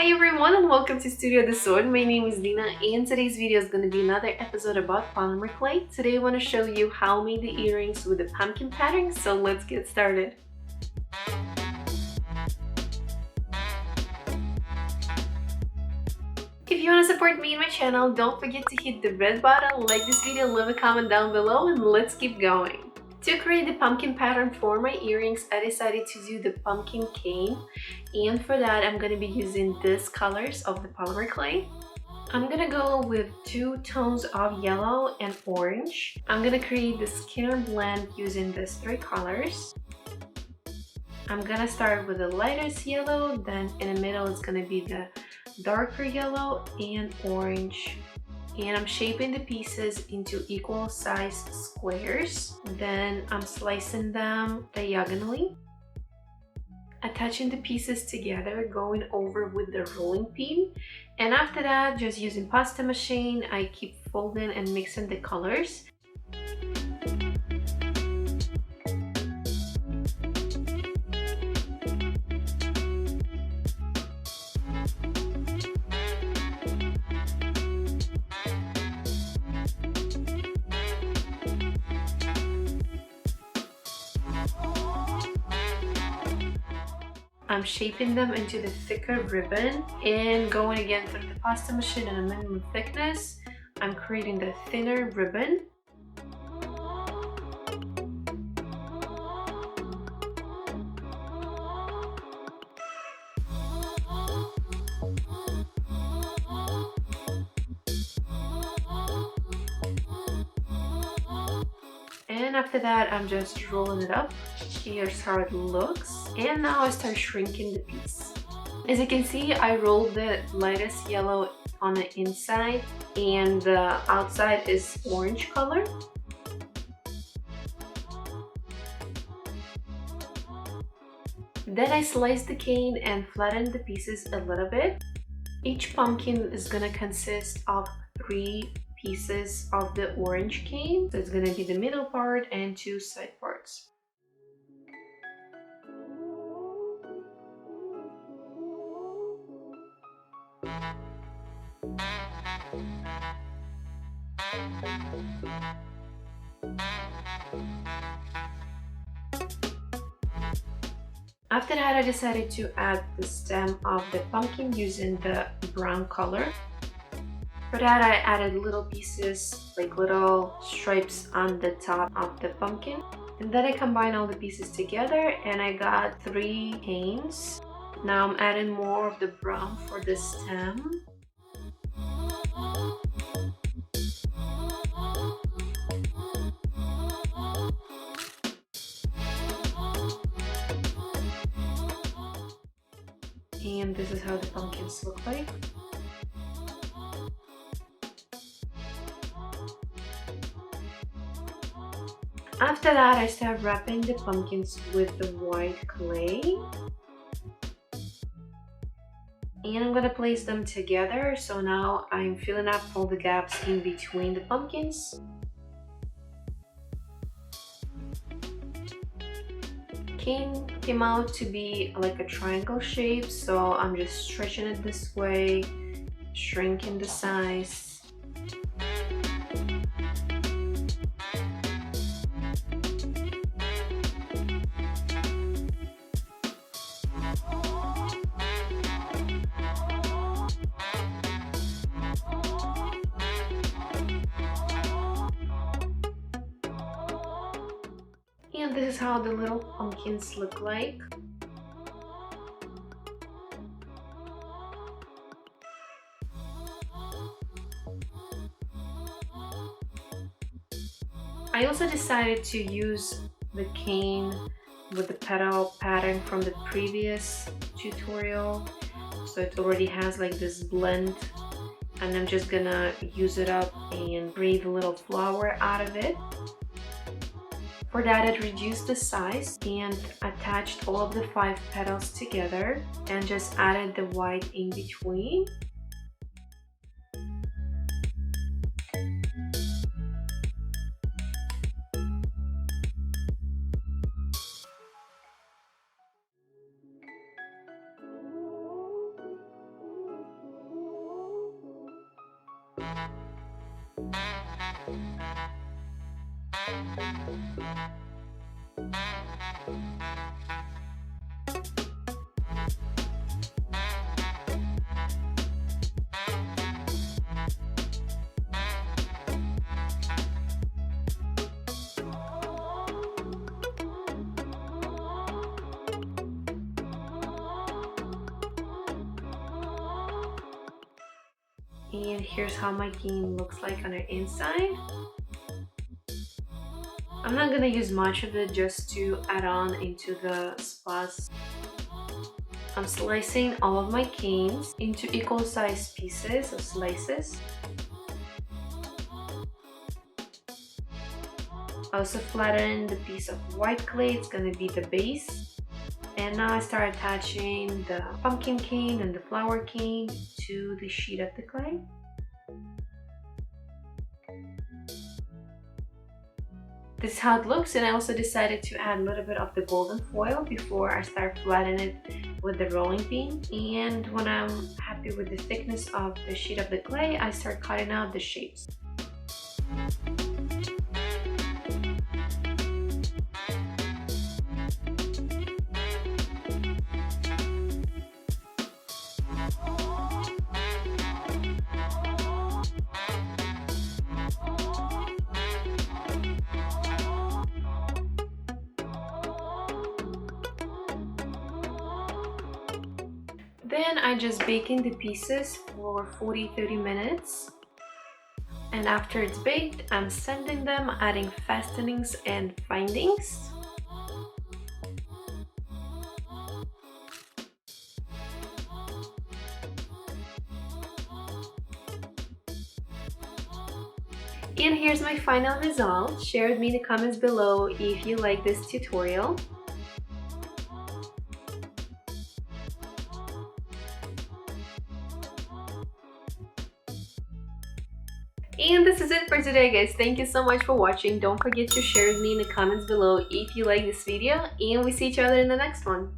Hi everyone and welcome to Studio de Sword. My name is Dina and today's video is going to be another episode about polymer clay. Today I want to show you how I made the earrings with the pumpkin pattern, so let's get started. If you want to support me and my channel, don't forget to hit the red button, like this video, leave a comment down below, and let's keep going. To create the pumpkin pattern for my earrings, I decided to do the pumpkin cane, and for that I'm going to be using these colors of the polymer clay. I'm going to go with 2 tones of yellow and orange. I'm going to create the skinner blend using these 3 colors. I'm going to start with the lightest yellow, then in the middle it's going to be the darker yellow and orange. And I'm shaping the pieces into equal size squares. Then I'm slicing them diagonally, attaching the pieces together, going over with the rolling pin. And after that, just using pasta machine, I keep folding and mixing the colors. I'm shaping them into the thicker ribbon and going again through the pasta machine at a minimum thickness. I'm creating the thinner ribbon. And after that, I'm just rolling it up. Here's how it looks. And now I start shrinking the piece. As you can see, I rolled the lightest yellow on the inside and the outside is orange color. Then I sliced the cane and flattened the pieces a little bit. Each pumpkin is gonna consist of 3 pieces of the orange cane. So it's gonna be the middle part and 2 side parts. After that, I decided to add the stem of the pumpkin using the brown color. For that, I added little pieces, like little stripes on the top of the pumpkin. And then I combined all the pieces together and I got 3 canes. Now I'm adding more of the brown for the stem. And this is how the pumpkins look like. After that, I start wrapping the pumpkins with the white clay. And I'm gonna place them together. So now I'm filling up all the gaps in between the pumpkins. Cane came out to be like a triangle shape, so I'm just stretching it this way, shrinking the size. And this is how the little pumpkins look like. I also decided to use the cane with the petal pattern from the previous tutorial. So it already has like this blend, and I'm just gonna use it up and breathe a little flower out of it. For that, I reduced the size and attached all of the 5 petals together and just added the white in between. And here's how my cane looks like on the inside. I'm not gonna use much of it, just to add on into the spots. I'm slicing all of my canes into equal sized pieces or slices. I also flatten the piece of white clay, it's gonna be the base. And now I start attaching the pumpkin cane and the flower cane to the sheet of the clay. This is how it looks, and I also decided to add a little bit of the golden foil before I start flattening it with the rolling pin. And when I'm happy with the thickness of the sheet of the clay, I start cutting out the shapes. Then I just bake in the pieces for 40-30 minutes. And after it's baked, I'm sanding them, adding fastenings and bindings. And here's my final result. Share with me in the comments below if you like this tutorial. And this is it for today, guys. Thank you so much for watching. Don't forget to share with me in the comments below if you like this video, and we see each other in the next one.